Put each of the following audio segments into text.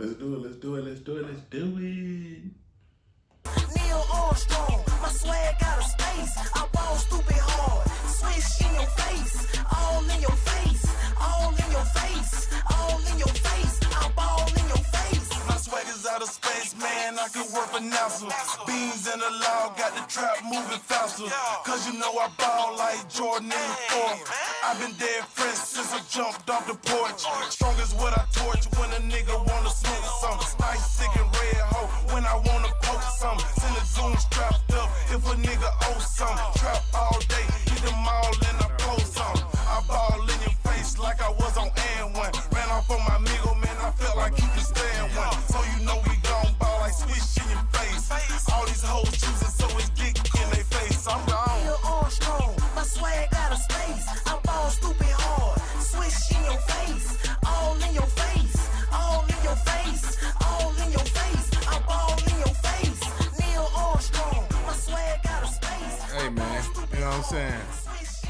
Let's do it, let's do it, let's do it, let's do it. Neil Armstrong, my swag got a space. I ball stupid hard, swish in your face, all in your face, all in your face, all in your face. I ball in your face. My swag is out of space, man. I could work for NASA. Beans in the law, got the trap moving faster. Cause you know I ball like Jordan in the fourth. I've been dead fresh since I jumped off the porch. Strong as what I torch when a nigga wanna smoke something. Nice, sick, and red hoe when I wanna poke something. Send a zoom strapped up if a nigga owes something. Trap all day, hit them all and I post something. I ball in your face like I was on and one. Ran off on my nigga, man, I felt like he could stand one. So you know we gon' ball like swish in your face. All these hoes choosing, so it's dick in their face. I'm gone. Neil Armstrong, my swag got a space. I ball stupid hard, swish in your face, all in your face, all in your face, all in your face. I ball in your face. Neil Armstrong, my swag got a space. Hey man, you know what I'm saying?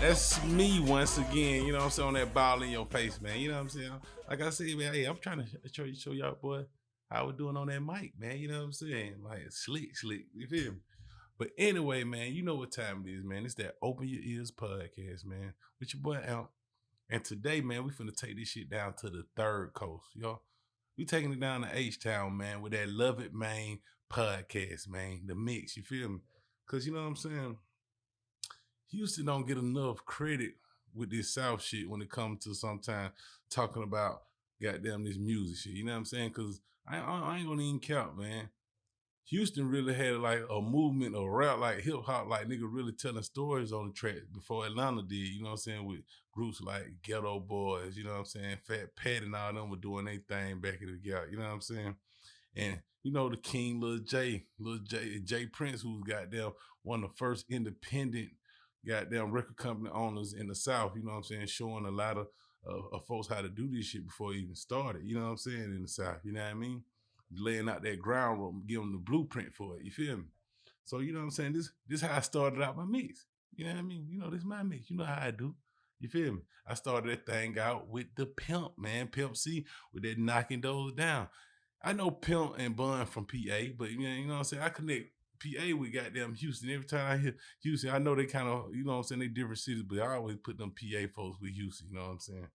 That's me once again, you know what I'm saying, on that ball in your face, man. You know what I'm saying? Like I said, man, hey, I'm trying to show y'all, boy, how we're doing on that mic, man. You know what I'm saying? Like slick, you feel me? But anyway, man, you know what time it is, man. It's that Open Your Ears podcast, man, with your boy Al. And today, man, we finna take this shit down to the third coast, y'all. We taking it down to H-Town, man, with that Love It, Man podcast, man. The mix, you feel me? Because, you know what I'm saying? Houston don't get enough credit with this South shit when it comes to sometimes talking about goddamn this music shit. You know what I'm saying? Because I ain't gonna even count, man. Houston really had like a movement of rap, like hip hop, like nigga really telling stories on the track before Atlanta did, you know what I'm saying, with groups like Ghetto Boys, you know what I'm saying, Fat Pat and all them were doing their thing back in the gap, you know what I'm saying? And you know the King, Lil J Prince, who's goddamn one of the first independent goddamn record company owners in the South, you know what I'm saying, showing a lot of folks how to do this shit before it even started, you know what I'm saying, in the South, you know what I mean? Laying out that groundwork, giving them the blueprint for it, you feel me? So, you know what I'm saying, this how I started out my mix, you know what I mean? You know, this is my mix, you know how I do, you feel me? I started that thing out with the Pimp, man, Pimp C, with that knocking those down. I know Pimp and Bun from PA, but you know what I'm saying, I connect PA with goddamn Houston. Every time I hear Houston, I know they kind of, you know what I'm saying, they different cities, but I always put them PA folks with Houston, you know what I'm saying?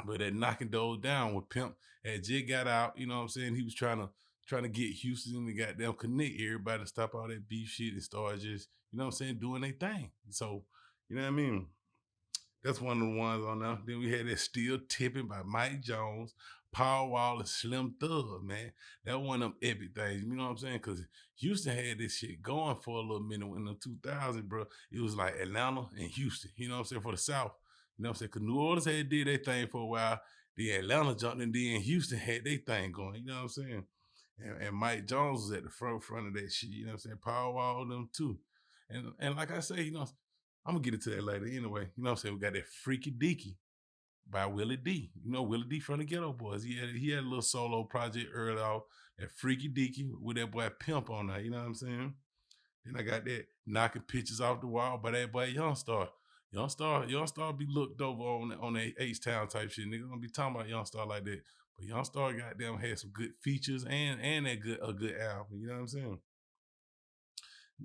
But that knocking those down with Pimp had just got out, you know what I'm saying? He was trying to get Houston to goddamn connect everybody to stop all that beef shit and start just, you know what I'm saying, doing their thing. So, you know what I mean? That's one of the ones on there. Then we had that Still Tipping by Mike Jones, Power Wall, and Slim Thug, man. That one of them epic things, you know what I'm saying? Because Houston had this shit going for a little minute in the 2000s, bro. It was like Atlanta and Houston, you know what I'm saying, for the South. You know what I'm saying? Because New Orleans had did their thing for a while. Then Atlanta jumped in, then Houston had their thing going, you know what I'm saying? And Mike Jones was at the front of that shit, you know what I'm saying? Power Wall them too. And like I say, you know, I'm gonna get into that later anyway. You know what I'm saying? We got that Freaky Dicky by Willie D. You know, Willie D from the Ghetto Boys. He had a little solo project early off, that Freaky Dicky with that boy Pimp on there, you know what I'm saying? Then I got that Knocking Pictures Off the Wall by that boy Youngstar. Youngstar be looked over on that H-Town type shit. Nigga gonna be talking about Youngstar like that. But Youngstar goddamn had some good features and a good album, you know what I'm saying?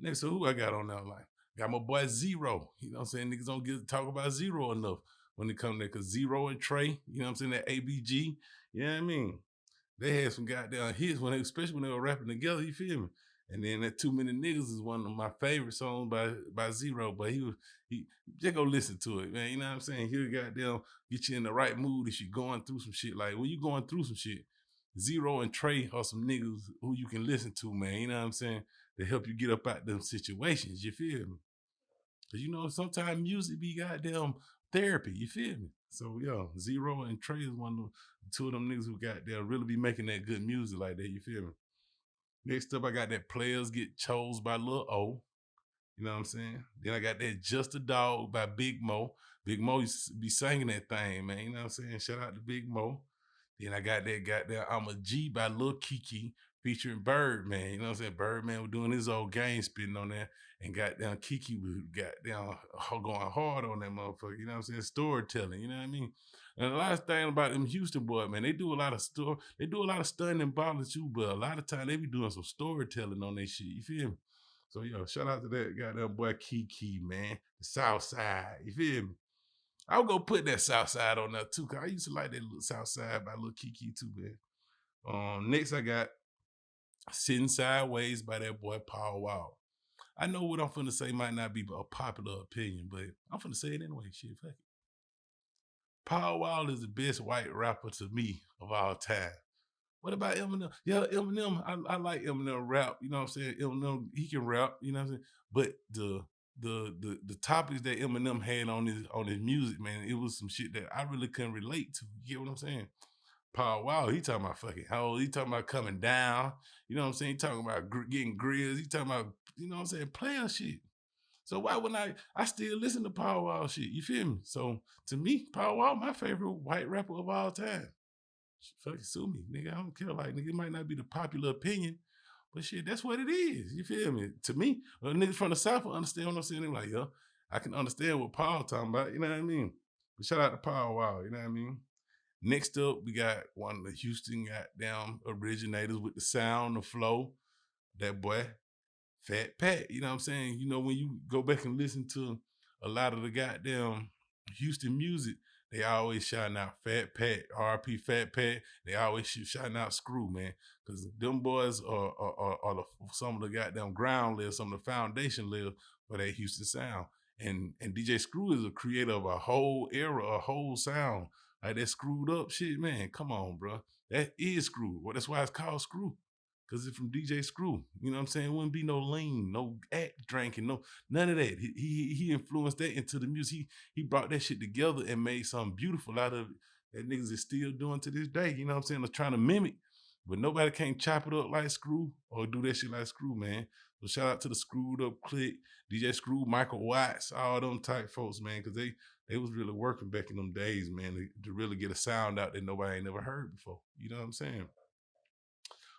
Next, so who I got on that line? Got my boy Zero. You know what I'm saying? Niggas don't get to talk about Zero enough when it comes to that. Because Zero and Trey, you know what I'm saying? That ABG, you know what I mean? They had some goddamn hits, especially when they were rapping together, you feel me? And then that Too Many Niggas is one of my favorite songs by Zero. But he just go listen to it, man. You know what I'm saying? He'll goddamn get you in the right mood if you're going through some shit. Like when you going through some shit, Zero and Trey are some niggas who you can listen to, man. You know what I'm saying? To help you get up out them situations, you feel me? Cause you know, sometimes music be goddamn therapy, you feel me? So yeah, Zero and Trey is one of two of them niggas who goddamn really be making that good music like that, you feel me? Next up, I got that Players Get Chose by Lil O. You know what I'm saying? Then I got that Just a Dog by Big Mo. Big Mo used to be singing that thing, man. You know what I'm saying? Shout out to Big Mo. Then I got that goddamn I'm a G by Lil Keke featuring Birdman. You know what I'm saying? Birdman was doing his old game spitting on there, and goddamn Keke was goddamn going hard on that motherfucker. You know what I'm saying? Storytelling. You know what I mean? And a lot of thing about them Houston boys, man, they do a lot of they do a lot of stunning and balling too, but a lot of time they be doing some storytelling on their shit. You feel me? So yo, shout out to that goddamn boy Keke, man. The South Side. You feel me? I'll go put that South Side on there too, cause I used to like that little South Side by Lil Keke too, man. Next I got Sitting Sideways by that boy Paul Wall. I know what I'm finna say might not be a popular opinion, but I'm finna say it anyway. Shit, fuck it. Paul Wall is the best white rapper to me of all time. What about Eminem? Yeah, Eminem, I like Eminem rap. You know what I'm saying? Eminem, he can rap. You know what I'm saying? But the topics that Eminem had on his music, man, it was some shit that I really couldn't relate to. You get what I'm saying? Paul Wall, he talking about fucking hoes. He talking about coming down. You know what I'm saying? He talking about getting grills. He talking about, you know what I'm saying, player shit. So why wouldn't I still listen to Paul Wall shit? You feel me? So to me, Paul Wall, my favorite white rapper of all time. Fucking sue me, nigga. I don't care. Like, nigga, it might not be the popular opinion, but shit, that's what it is. You feel me? To me, niggas from the South will understand what I'm saying. They're like, yo, I can understand what Paul talking about. You know what I mean? But shout out to Paul Wall. You know what I mean? Next up, we got one of the Houston goddamn originators with the sound, the flow. That boy, Fat Pat. You know what I'm saying? You know, when you go back and listen to a lot of the goddamn Houston music, they always shouting out Fat Pat, RP Fat Pat. They always shouting out Screw, man. Because them boys are some of the goddamn ground layers, some of the foundation layers for that Houston sound. And DJ Screw is a creator of a whole era, a whole sound. Like that screwed up shit, man. Come on, bro. That is Screw. Well, that's why it's called Screw. Cause it's from DJ Screw. You know what I'm saying? It wouldn't be no lean, no act drinking, no none of that. He influenced that into the music. He brought that shit together and made something beautiful out of it that niggas is still doing to this day. You know what I'm saying? They're trying to mimic, but nobody can chop it up like Screw or do that shit like Screw, man. So shout out to the Screwed Up Clique, DJ Screw, Michael Watts, all them type folks, man, because they was really working back in them days, man, to really get a sound out that nobody ain't never heard before. You know what I'm saying?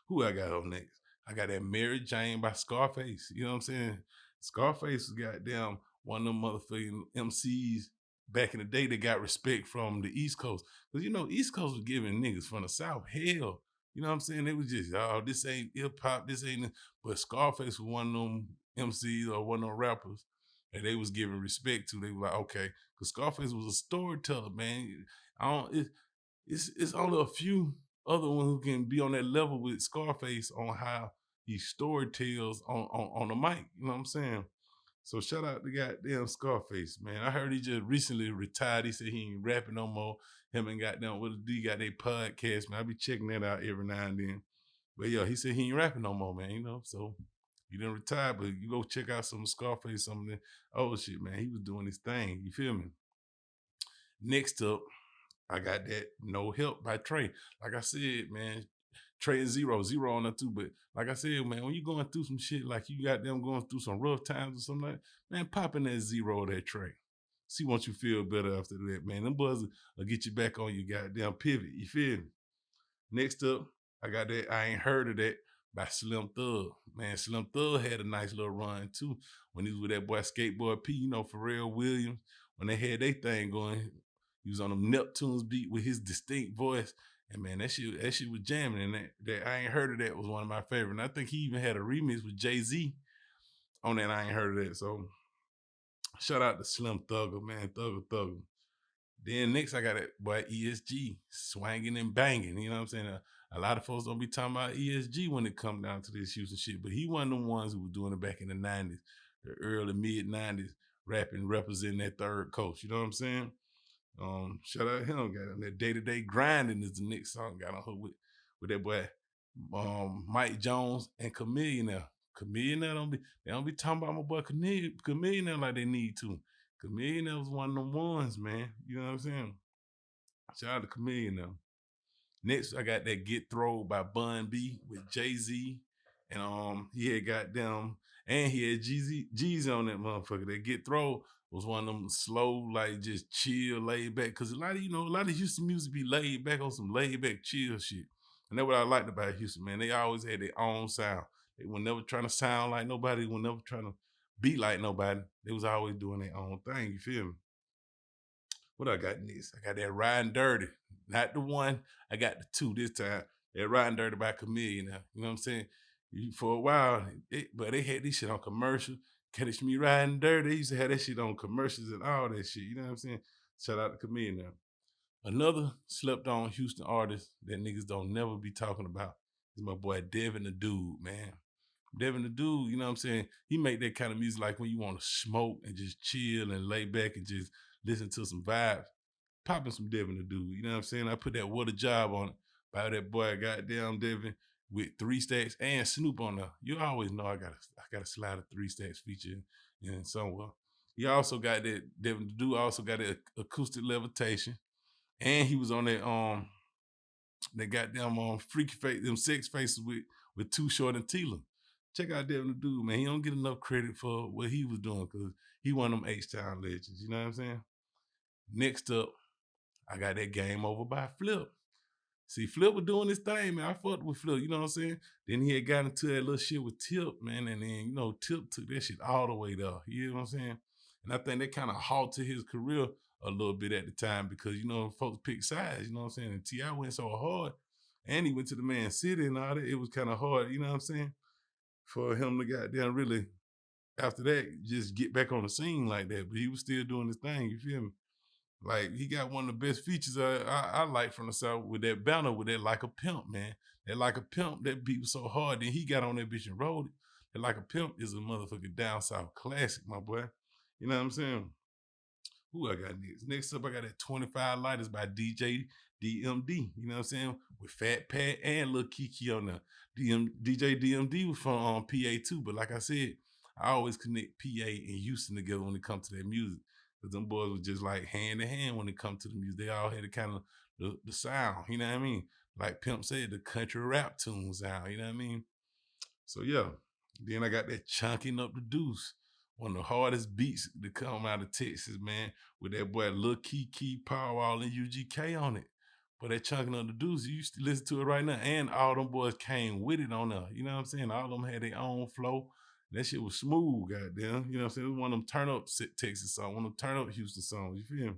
Who I got on next? I got that Mary Jane by Scarface. You know what I'm saying? Scarface was goddamn one of them motherfucking MCs back in the day that got respect from the East Coast. Because, you know, East Coast was giving niggas from the South hell. You know what I'm saying? They was just, oh, this ain't hip-hop, this ain't... But Scarface was one of them MCs or one of them rappers that they was giving respect to. They were like, okay. Because Scarface was a storyteller, man. It's only a few other one who can be on that level with Scarface on how he storytells on the mic. You know what I'm saying? So shout out to goddamn Scarface, man. I heard he just recently retired. He said he ain't rapping no more. Him and goddamn Willie D got their podcast, man. I be checking that out every now and then. But yeah, he said he ain't rapping no more, man, you know? So he didn't retire, but you go check out some Scarface, some of the old shit, man. He was doing his thing. You feel me? Next up, I got that No Help by Trey. Like I said, man, Trey is zero on that too. But like I said, man, when you going through some shit, like you got them going through some rough times or something like that, man, pop in that zero of that Trey. See once you feel better after that, man. Them boys will get you back on your goddamn pivot. You feel me? Next up, I got that I Ain't Heard of That by Slim Thug. Man, Slim Thug had a nice little run too. When he was with that boy Skateboard P, you know, Pharrell Williams, when they had their thing going, he was on them Neptunes beat with his distinct voice. And man, that shit was jamming. And that I Ain't Heard of That was one of my favorites. And I think he even had a remix with Jay-Z on that I Ain't Heard of That. So shout out to Slim Thugger, man. Thugger. Then next I got that boy ESG, swanging and banging. You know what I'm saying? A lot of folks don't be talking about ESG when it come down to this Houston shit, but he one of them ones who was doing it back in the 90s, the early mid 90s, rapping, representing that third coast. You know what I'm saying? Shout out to him. Got on that Day-to-Day Grinding is the next song. Got on her with that boy Mike Jones and Chameleon now. Chameleon now they don't be talking about my boy Chameleon now like they need to. Chameleon was one of them ones, man. You know what I'm saying? Shout out to Chameleon now. Next, I got that Get Throwed by Bun B with Jay-Z. And he had goddamn, and he had Jeezy on that motherfucker. That Get Throwed was one of them slow, like just chill, laid back. Cause a lot of Houston music be laid back on some laid back chill shit. And that's what I liked about Houston, man. They always had their own sound. They were never trying to sound like nobody. They were never trying to be like nobody. They was always doing their own thing. You feel me? What I got next? I got that Riding Dirty. Not the one. I got the two this time. That Riding Dirty by Chameleon now. You know what I'm saying? For a while, but they had this shit on commercial. Catch Me Riding Dirty. They used to have that shit on commercials and all that shit. You know what I'm saying? Shout out to Chameleon now. Another slept on Houston artist that niggas don't never be talking about is my boy Devin the Dude, man. Devin the Dude, you know what I'm saying? He make that kind of music like when you want to smoke and just chill and lay back and just listen to some vibes. Popping some Devin the Dude, you know what I'm saying? I put that What a Job on it by that boy goddamn Devin with 3 Stacks and Snoop on there. You always know I gotta slide a 3 Stacks feature in somewhere. He also got that, Devin the Dude also got that acoustic levitation. And he was on that goddamn freaky face, them sex faces with Too Short and Tila. Check out Devin the Dude, man. He don't get enough credit for what he was doing because he one of them H-Town legends. You know what I'm saying? Next up, I got that Game Over by Flip. See, Flip was doing his thing, man. I fucked with Flip, you know what I'm saying? Then he had gotten into that little shit with Tip, man. And then, you know, Tip took that shit all the way there. You know what I'm saying? And I think that kind of halted his career a little bit at the time because, you know, folks picked sides, you know what I'm saying? And T.I. went so hard and he went to the Man City and all that. It was kind of hard, you know what I'm saying? For him to goddamn really, after that, just get back on the scene like that. But he was still doing his thing, you feel me? Like, he got one of the best features I like from the South with that banner, with that Like a Pimp, man. That Like a Pimp, that beat was so hard. Then he got on that bitch and wrote it. That Like a Pimp is a motherfucking down South classic, my boy. You know what I'm saying? Who I got next? Next up, I got that 25 Lighters by DJ DMD. You know what I'm saying? With Fat Pat and Lil Keke on there. DJ DMD was from PA too, but like I said, I always connect PA and Houston together when it comes to that music. Because them boys was just like hand in hand when it comes to the music. They all had the kind of the sound, you know what I mean? Like Pimp said, the country rap tune sound, you know what I mean? So yeah. Then I got that Chunking Up the Deuce. One of the hardest beats to come out of Texas, man, with that boy Lil Keke, Powerwall, and UGK on it. But that Chunking Up the Deuce, you used to listen to it right now, and all them boys came with it on there. You know what I'm saying? All of them had their own flow. That shit was smooth, goddamn. You know what I'm saying? It was one of them turn up Texas songs, one of them turn up Houston songs. You feel me?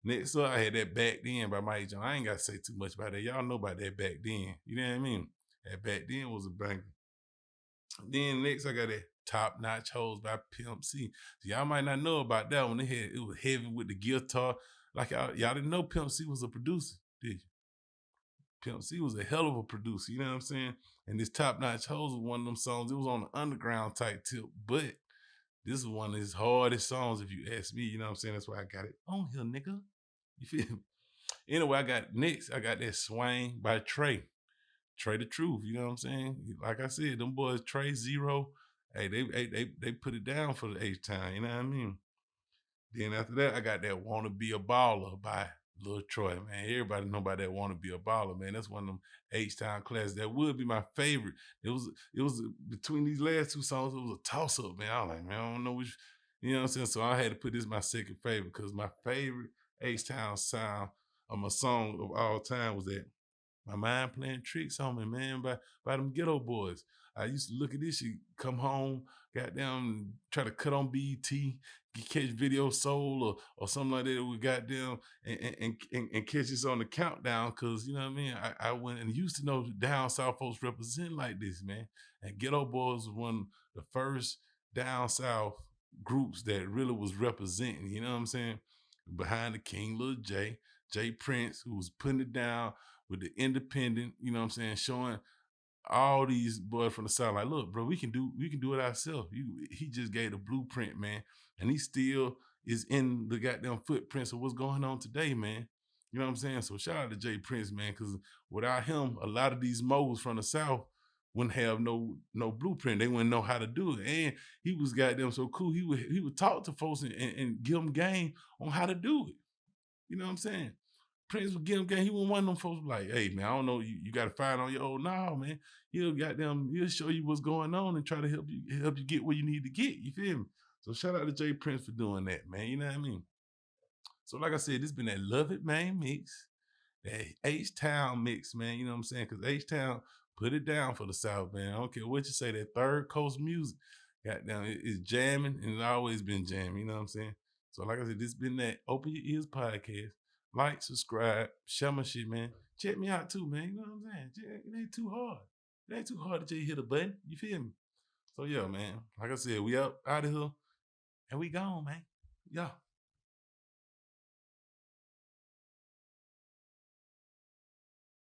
Next up, I had that Back Then by Mike Jones. I ain't got to say too much about that. Y'all know about that Back Then. You know what I mean? That Back Then was a banger. Then next, I got that Top Notch Hoes by Pimp C. So y'all might not know about that one. It was heavy with the guitar. Like y'all didn't know Pimp C was a producer, did you? Pimp C was a hell of a producer, you know what I'm saying? And this Top Notch Hoes was one of them songs. It was on the underground type tip, but this is one of his hardest songs, if you ask me. You know what I'm saying? That's why I got it on here, nigga. You feel me? Anyway, I got that Swang by Trey. Trey the Truth, you know what I'm saying? Like I said, them boys Trey Zero, hey, they put it down for the H-Town, you know what I mean? Then after that, I got that Wanna Be a Baller by Lil Troy, man. Everybody know about that Wanna Be a Baller, man. That's one of them H-Town classics. That would be my favorite. It was between these last two songs, it was a toss-up, man. I was like, man, I don't know which, you know what I'm saying? So I had to put this my second favorite because my favorite H-Town sound of my song of all time was that My Mind Playing Tricks on Me, man, by them Ghetto Boys. I used to look at this shit, come home, goddamn, try to cut on BET, catch Video Soul or something like that with goddamn, and catch this on the countdown, because, you know what I mean? I went and used to know down south folks represent like this, man. And Ghetto Boys was one of the first down south groups that really was representing, you know what I'm saying? Behind the King, Lil J Prince, who was putting it down with the independent, you know what I'm saying, showing all these boys from the South, like, look, bro, we can do it ourselves. He just gave the blueprint, man. And he still is in the goddamn footprints of what's going on today, man. You know what I'm saying? So shout out to Jay Prince, man, because without him, a lot of these moles from the South wouldn't have no blueprint. They wouldn't know how to do it. And he was goddamn so cool. He would talk to folks and give them game on how to do it. You know what I'm saying? Prince would give him game. He wasn't one of them folks like, hey, man, I don't know, you got to find on your own. No, man. He'll show you what's going on and try to help you get where you need to get. You feel me? So shout out to Jay Prince for doing that, man. You know what I mean? So like I said, this been that Love It, Man mix. that H-Town mix, man. You know what I'm saying? Because H-Town put it down for the South, man. I don't care what you say, that third coast music, goddamn, it's jamming and it's always been jamming. You know what I'm saying? So like I said, this been that Open Your Ears podcast. Like, subscribe, share my shit, man. Check me out too, man. You know what I'm saying? It ain't too hard. It ain't too hard to just hit a button. You feel me? So yeah, man. Like I said, we out of here and we gone, man. Yeah.